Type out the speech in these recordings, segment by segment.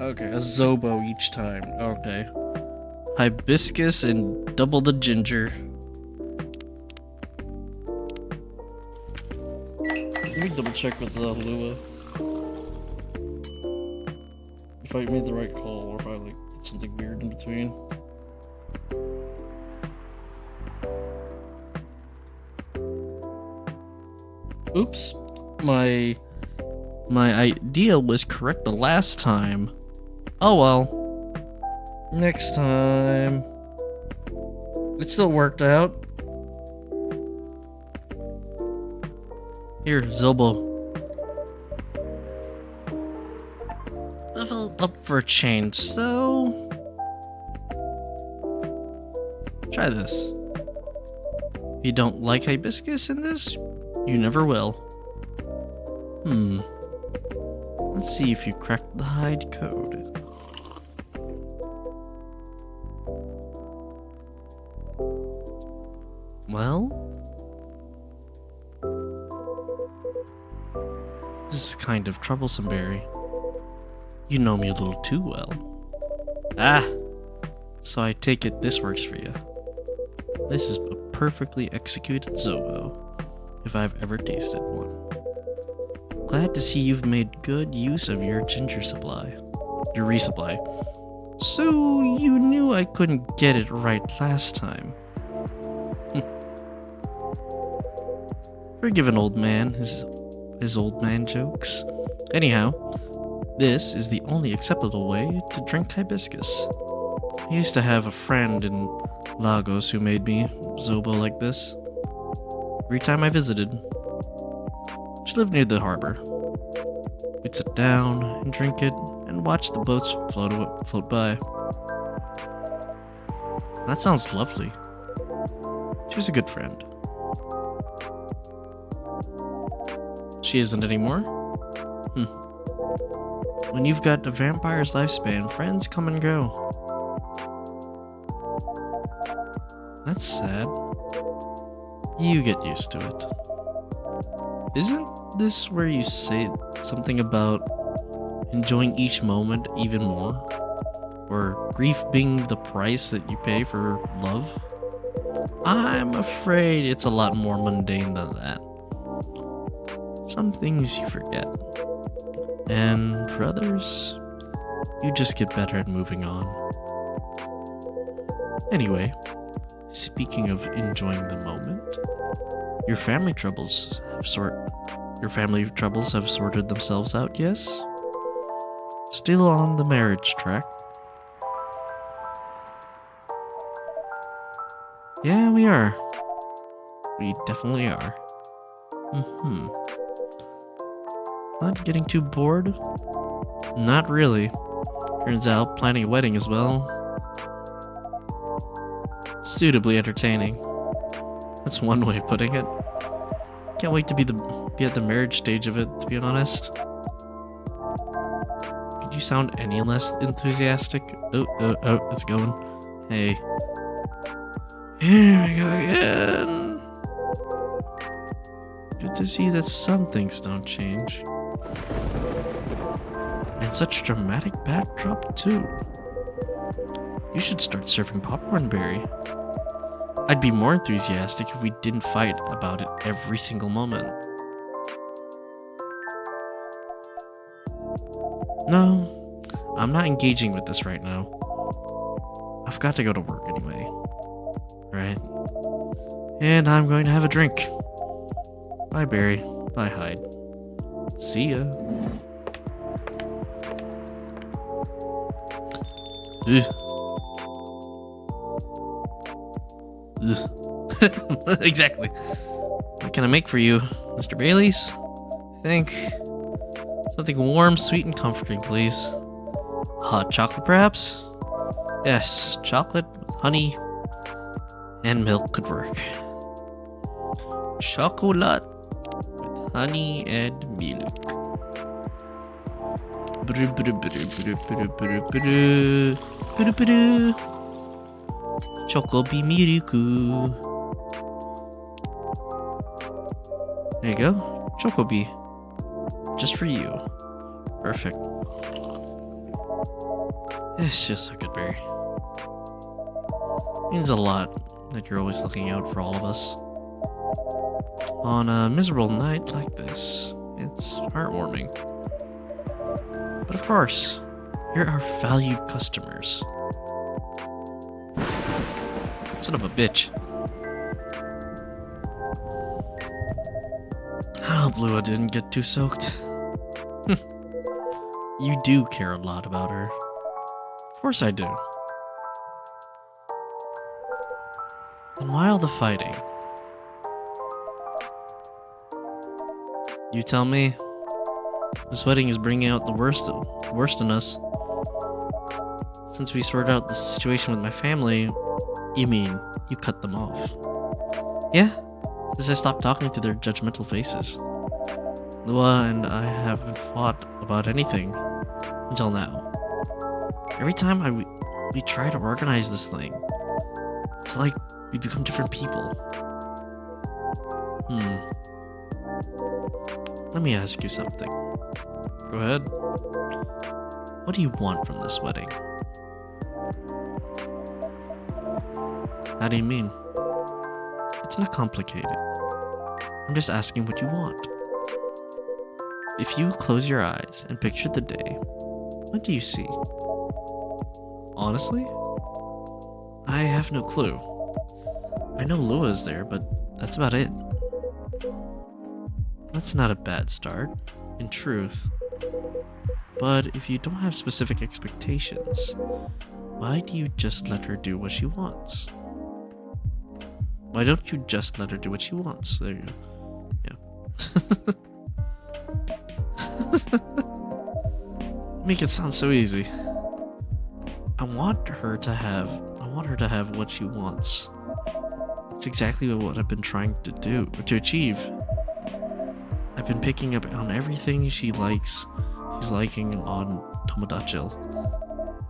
Okay, a Zobo each time. Okay. Hibiscus and double the ginger. Let me double check with the Lua. If I made the right call or if I like did something weird in between. Oops. My idea was correct the last time. Oh well. Next time. It still worked out. Here, Zobo. Level up for a change, so... try this. If you don't like hibiscus in this, you never will. Let's see if you cracked the hide code. Well... this is kind of troublesome, Barry. You know me a little too well. Ah! So I take it this works for you. This is a perfectly executed Zobo, if I've ever tasted one. Glad to see you've made good use of your ginger supply. Your resupply. So you knew I couldn't get it right last time. Forgive an old man, his old man jokes. Anyhow, this is the only acceptable way to drink hibiscus. I used to have a friend in Lagos who made me Zobo like this. Every time I visited. She lived near the harbor. We'd sit down and drink it and watch the boats float by. That sounds lovely. She was a good friend. She isn't anymore? When you've got a vampire's lifespan, friends come and go. That's sad. You get used to it. Isn't this where you say something about enjoying each moment even more? Or grief being the price that you pay for love? I'm afraid it's a lot more mundane than that. Some things you forget. And for others, you just get better at moving on. Anyway, speaking of enjoying the moment, your family troubles have sorted themselves out, yes? Still on the marriage track? Yeah, we are. We definitely are. Not getting too bored? Not really. Turns out planning a wedding as well. Suitably entertaining. That's one way of putting it. Can't wait to be at the marriage stage of it, to be honest. Could you sound any less enthusiastic? Oh, it's going. Hey. Here we go again. Good to see that some things don't change. And such a dramatic backdrop, too. You should start serving popcorn, Barry. I'd be more enthusiastic if we didn't fight about it every single moment. No, I'm not engaging with this right now. I've got to go to work anyway. Right? And I'm going to have a drink. Bye, Barry. Bye, Hyde. See ya. Exactly. What can I make for you, Mr. Bailey's? Think. Something warm, sweet, and comforting, please. Hot chocolate, perhaps? Yes, chocolate with honey and milk could work. Chocolate with honey and milk. Chocobi Miriku. There you go. Chocobi. Just for you. Perfect. It's just so good, Barry. Means a lot that you're always looking out for all of us. On a miserable night like this, it's heartwarming. But of course, you're our valued customers. Son of a bitch. I hope Lua didn't get too soaked. You do care a lot about her. Of course I do. And why all the fighting? You tell me. This wedding is bringing out the worst in us. Since we sorted out the situation with my family, you mean you cut them off? Yeah, since I stopped talking to their judgmental faces. Lua and I haven't fought about anything until now. Every time we try to organize this thing, it's like we become different people. Let me ask you something. Go ahead. What do you want from this wedding? How do you mean? It's not complicated. I'm just asking what you want. If you close your eyes and picture the day, what do you see? Honestly, I have no clue. I know Lua's there, but that's about it. That's not a bad start, in truth. But if you don't have specific expectations, why do you just let her do what she wants? Why don't you just let her do what she wants? There you go. Yeah. Make it sound so easy. I want her to have what she wants. It's exactly what I've been trying to achieve. I've been picking up on everything she likes. She's liking on Tomodachi.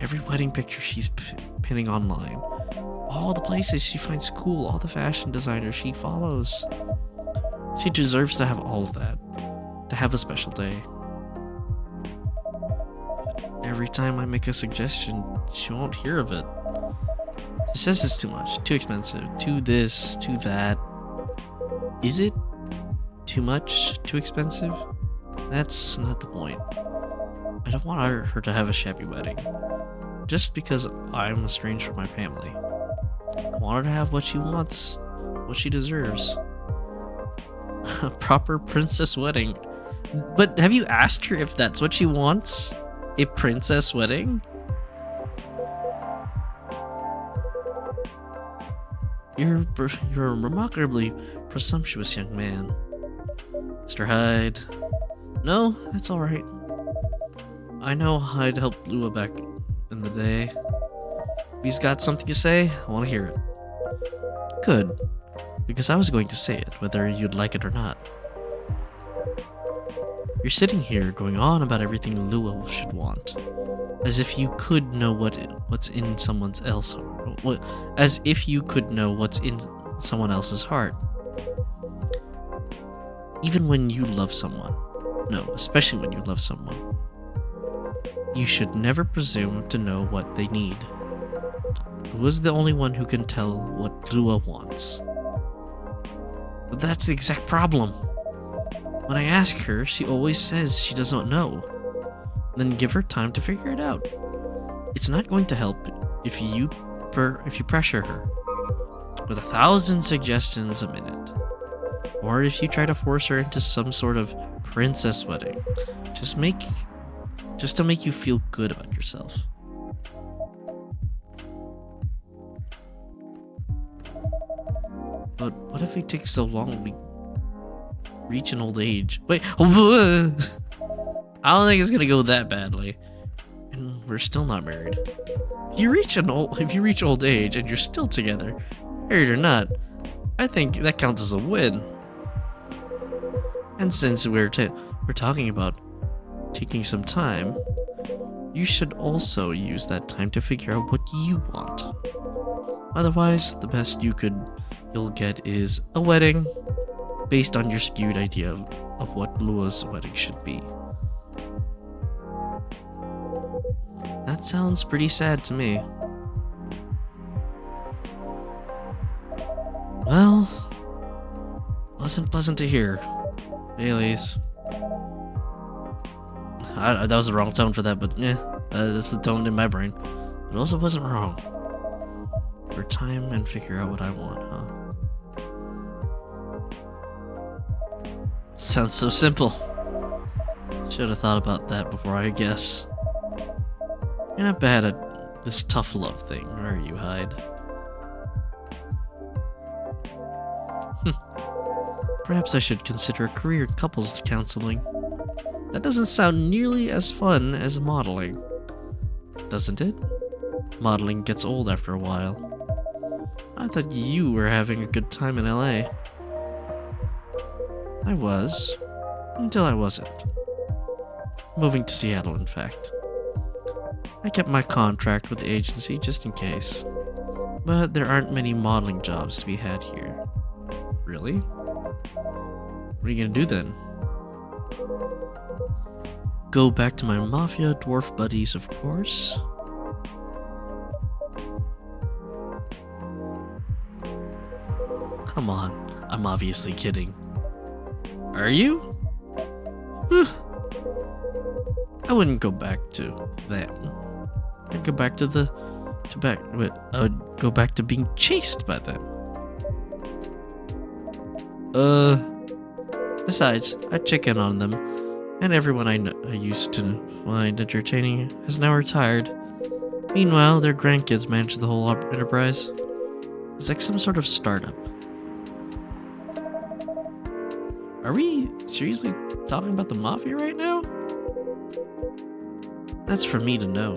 Every wedding picture she's pinning online. All the places she finds cool, all the fashion designers she follows. She deserves to have all of that. To have a special day. Every time I make a suggestion, she won't hear of it. She says it's too much, too expensive, too this, too that. Is it too much, too expensive? That's not the point. I don't want her to have a shabby wedding. Just because I'm estranged from my family. I want her to have what she wants, what she deserves. A proper princess wedding. But have you asked her if that's what she wants? A princess wedding? You're a remarkably presumptuous young man. Mr. Hyde. No, that's alright. I know Hyde helped Lua back in the day. If he's got something to say, I want to hear it. Good. Because I was going to say it, whether you'd like it or not. You're sitting here going on about everything Lua should want. As if you could know what's in someone else's heart. As if you could know what's in someone else's heart. Even when you love someone. No, especially when you love someone. You should never presume to know what they need. Lua's the only one who can tell what Lua wants. But that's the exact problem. When I ask her, she always says she doesn't know. Then give her time to figure it out. It's not going to help if you pressure her with 1,000 suggestions a minute. Or if you try to force her into some sort of princess wedding. Just to make you feel good about yourself. But what if it takes so long we reach an old age? Wait, I don't think it's gonna go that badly. And we're still not married. If you reach old age and you're still together, married or not, I think that counts as a win. And since we're talking about taking some time, you should also use that time to figure out what you want. Otherwise, the best you'll get is a wedding based on your skewed idea of what Lua's wedding should be. That sounds pretty sad to me. Well, wasn't pleasant to hear. Baileys. That was the wrong tone for that, but yeah, that's the tone in my brain. It also wasn't wrong. For time and figure out what I want, huh? Sounds so simple. Should have thought about that before I guess. You're not bad at this tough love thing, are you, Hyde? Perhaps I should consider a career in couples counseling. That doesn't sound nearly as fun as modeling, doesn't it? Modeling gets old after a while. I thought you were having a good time in LA. I was, until I wasn't. Moving to Seattle, in fact. I kept my contract with the agency just in case. But there aren't many modeling jobs to be had here. Really? What are you gonna do then? Go back to my mafia dwarf buddies, of course. Come on, I'm obviously kidding. Are you? I wouldn't go back to them. I'd go back to I would go back to being chased by them. Besides, I'd check in on them, and everyone I used to find entertaining has now retired. Meanwhile, their grandkids manage the whole enterprise. It's like some sort of startup. Are we seriously talking about the mafia right now? That's for me to know,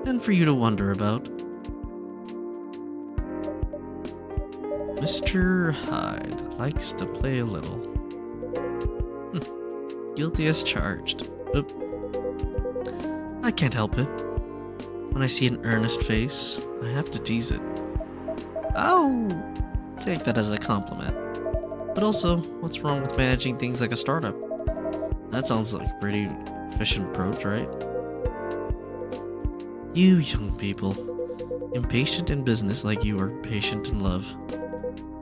and for you to wonder about. Mr. Hyde likes to play a little. Guilty as charged. Oop. I can't help it. When I see an earnest face, I have to tease it. I'll take that as a compliment. But also, what's wrong with managing things like a startup? That sounds like a pretty efficient approach, right? You young people, impatient in business like you are patient in love.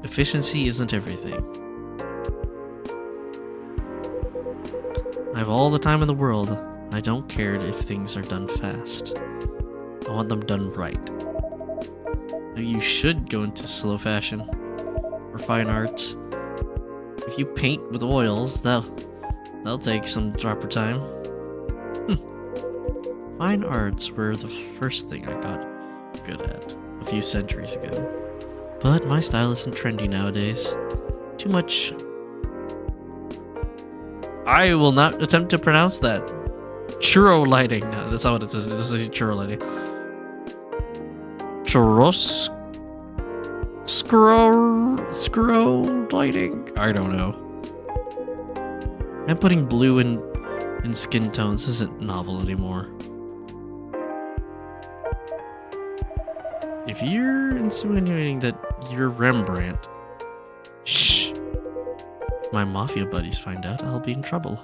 Efficiency isn't everything. I have all the time in the world. I don't care if things are done fast. I want them done right. Maybe you should go into slow fashion or fine arts. If you paint with oils, that'll take some proper time. Fine arts were the first thing I got good at a few centuries ago. But my style isn't trendy nowadays. Too much. I will not attempt to pronounce that. Churro lighting. No, that's not what it says. It just says churro lighting. Churros. Scro lighting. I don't know. And putting blue in skin tones isn't novel anymore. If you're insinuating that you're Rembrandt, shh. If my mafia buddies find out, I'll be in trouble.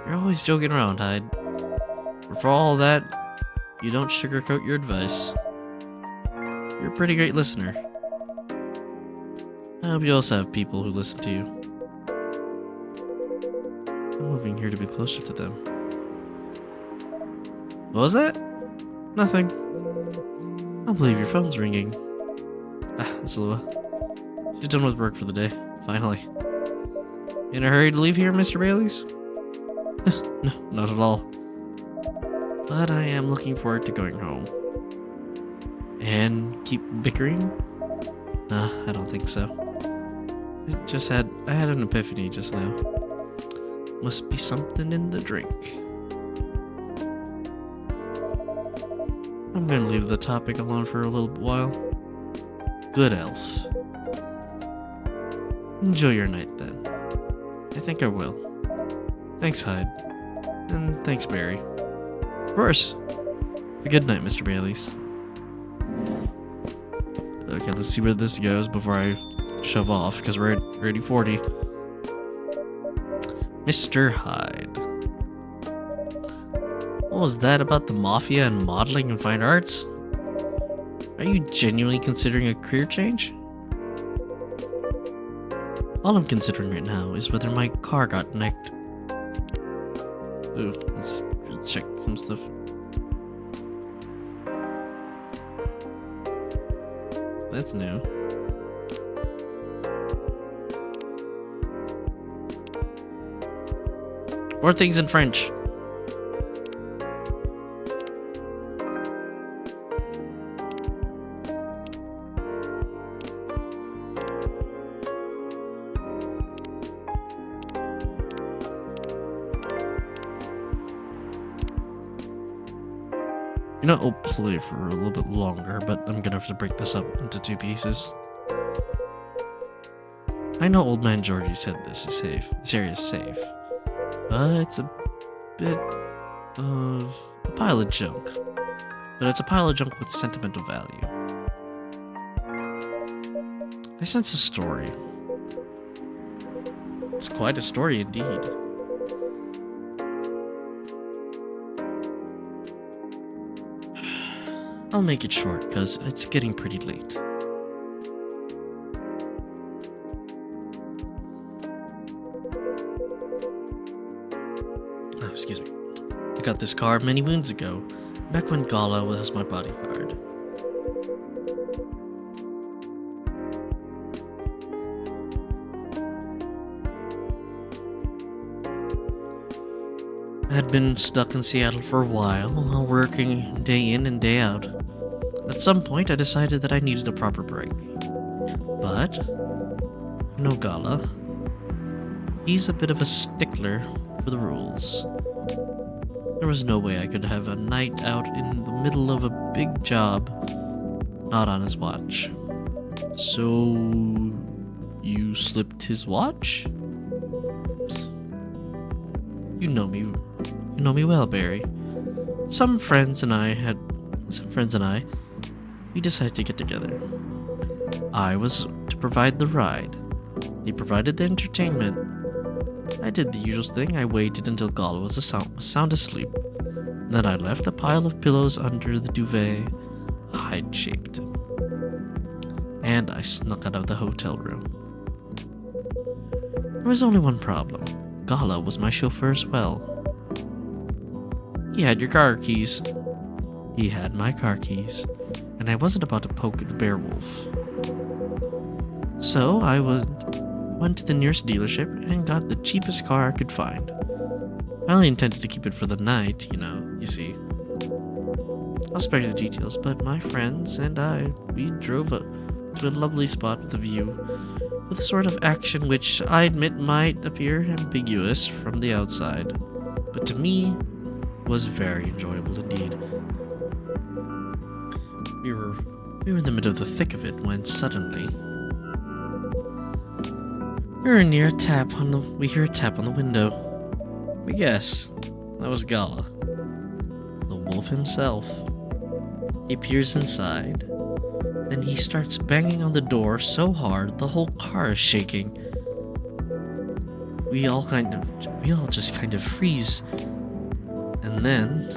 You're always joking around, Hyde. But for all that, you don't sugarcoat your advice. You're a pretty great listener. I hope you also have people who listen to you. I'm moving here to be closer to them. What was that? Nothing. I believe your phone's ringing. It's Lua. She's done with work for the day, finally. In a hurry to leave here, Mr. Baileys? No, not at all. But I am looking forward to going home. And keep bickering? Nah, I don't think so. I had an epiphany just now. Must be something in the drink. I'm gonna leave the topic alone for a little while. Good elf. Enjoy your night then. I think I will. Thanks, Hyde. And thanks, Barry. Of course. Have a good night, Mr. Baileys. Okay, let's see where this goes before I shove off, because we're already 40. Mr. Hyde. What was that about the mafia and modeling and fine arts? Are you genuinely considering a career change? All I'm considering right now is whether my car got nicked. Ooh, let's check some stuff. That's new. More things in French. You know, I'll play for a little bit longer, but I'm gonna have to break this up into 2 pieces. I know Old Man Georgie said this area is safe, but it's a bit of a pile of junk. But it's a pile of junk with sentimental value. I sense a story. It's quite a story indeed. I'll make it short, because it's getting pretty late. Oh, excuse me. I got this car many moons ago, back when Gala was my bodyguard. I had been stuck in Seattle for a while, working day in and day out. At some point, I decided that I needed a proper break. But, you know Gala, he's a bit of a stickler for the rules. There was no way I could have a night out in the middle of a big job not on his watch. So, you slipped his watch? You know me well, Barry. Some friends and I, we decided to get together. I was to provide the ride. He provided the entertainment. I did the usual thing. I waited until Gala was sound asleep. Then I left a pile of pillows under the duvet, hide-shaped. And I snuck out of the hotel room. There was only one problem. Gala was my chauffeur as well. He had your car keys. He had my car keys. And I wasn't about to poke the bear wolf. So I went to the nearest dealership and got the cheapest car I could find. I only intended to keep it for the night, you see. I'll spare you the details, but my friends and I, we drove to a lovely spot with a view, with a sort of action which I admit might appear ambiguous from the outside, but to me was very enjoyable indeed. We were in the middle of the thick of it when suddenly we hear a tap on the window. We guess that was Gala, the wolf himself. He peers inside, then he starts banging on the door so hard the whole car is shaking. We all just kind of freeze. And then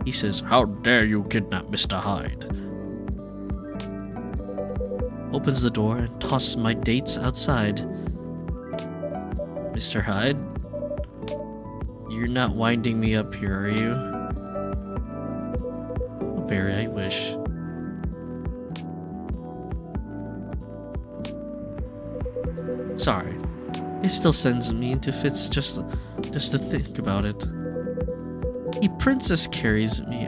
he says, "How dare you kidnap Mr. Hyde?" Opens the door and tosses my dates outside. "Mr. Hyde, you're not winding me up here, are you?" "Oh, Barry, I wish." Sorry. It still sends me into fits just to think about it. He princess carried me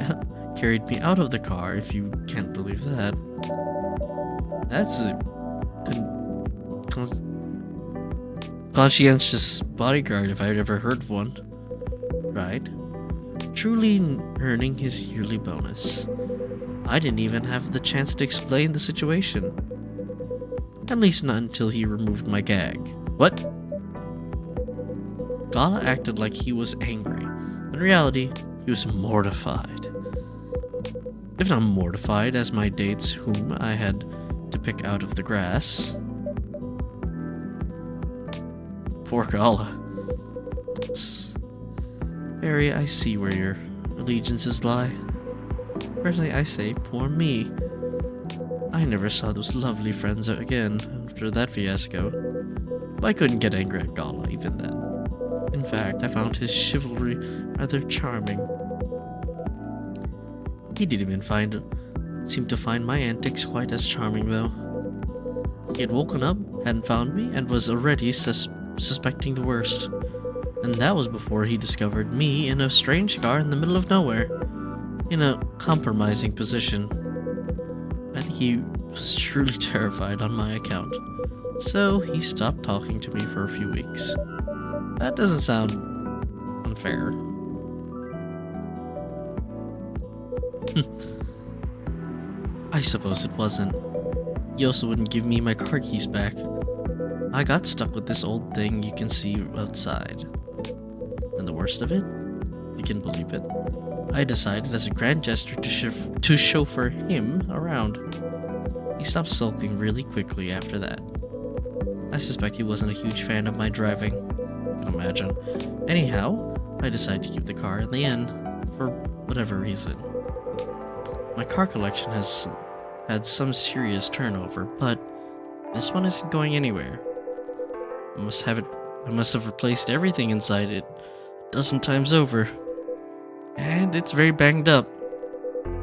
out of the car, if you can't believe that. That's a conscientious bodyguard if I'd ever heard of one. Right? Truly earning his yearly bonus. I didn't even have the chance to explain the situation. At least not until he removed my gag. What? Gala acted like he was angry. In reality, he was mortified. If not mortified as my dates whom I had to pick out of the grass. Poor Gala. Barry, I see where your allegiances lie. Personally, I say, poor me. I never saw those lovely friends again after that fiasco. But I couldn't get angry at Gala even then. In fact, I found his chivalry rather charming. He didn't even seem to find my antics quite as charming, though. He had woken up, hadn't found me, and was already suspecting the worst. And that was before he discovered me in a strange car in the middle of nowhere, in a compromising position. I think he was truly terrified on my account, so he stopped talking to me for a few weeks. That doesn't sound unfair. I suppose it wasn't. He also wouldn't give me my car keys back. I got stuck with this old thing you can see outside. And the worst of it? You can believe it. I decided as a grand gesture to chauffeur him around. He stopped sulking really quickly after that. I suspect he wasn't a huge fan of my driving. I can imagine. Anyhow, I decided to keep the car in the end, for whatever reason. My car collection has had some serious turnover, but this one isn't going anywhere. I must have replaced everything inside it a dozen times over. And it's very banged up.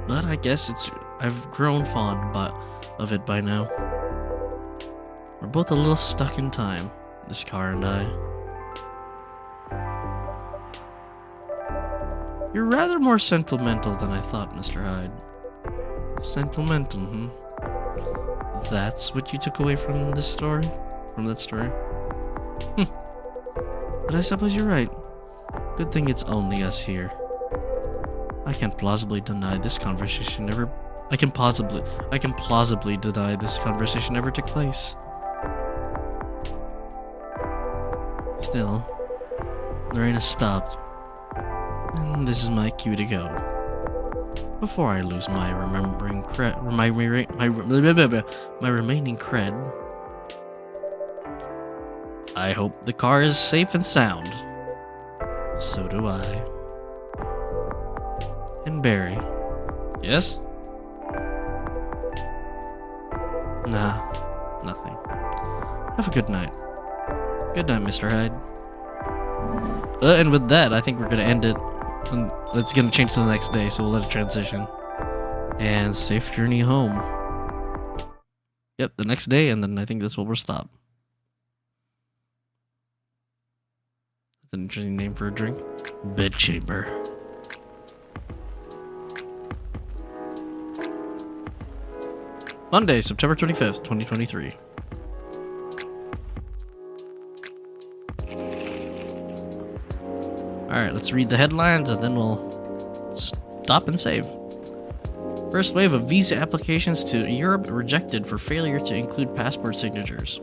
But I guess I've grown fond of it by now. We're both a little stuck in time, this car and I. You're rather more sentimental than I thought, Mr. Hyde. Sentimental, That's what you took away from this story? From that story? But I suppose you're right. Good thing it's only us here. I can plausibly deny this conversation never took place. Still, the rain has stopped, and this is my cue to go. Before I lose my remaining cred, I hope the car is safe and sound. So do I. And Barry. Yes? Nah, nothing. Have a good night. Good night, Mr. Hyde. And with that, I think we're gonna end it. And it's gonna change to the next day, so we'll let it transition. And safe journey home. Yep, the next day, and then I think that's where we'll stop. That's an interesting name for a drink. Bedchamber. Monday, September 25th, 2023. Alright, let's read the headlines and then we'll stop and save. First wave of visa applications to Europe rejected for failure to include passport signatures.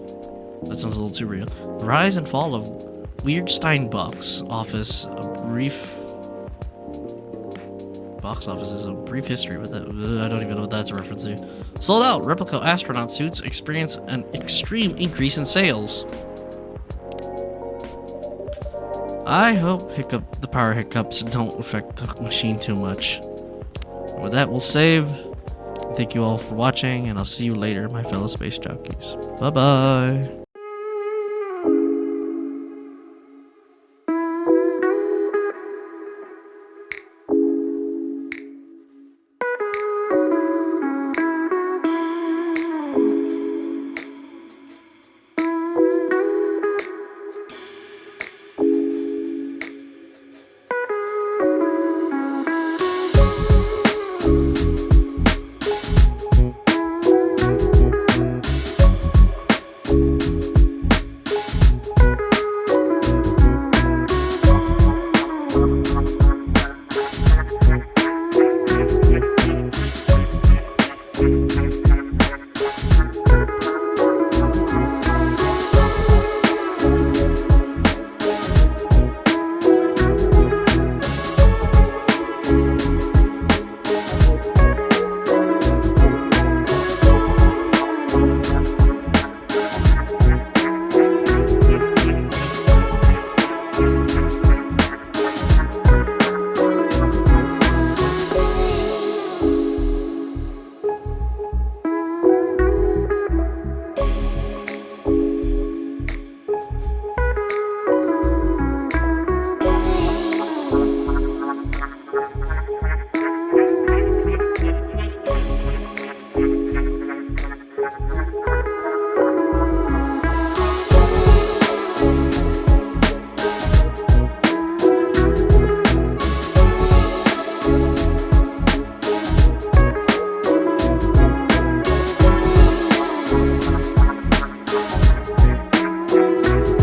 That sounds a little too real. The rise and fall of Weird Stein box office, box office is a brief history with that. I don't even know what that's a reference to. Sold out replica astronaut suits experience an extreme increase in sales. I hope the power hiccups don't affect the machine too much. With that, we'll save. Thank you all for watching, and I'll see you later, my fellow space jockeys. Bye-bye.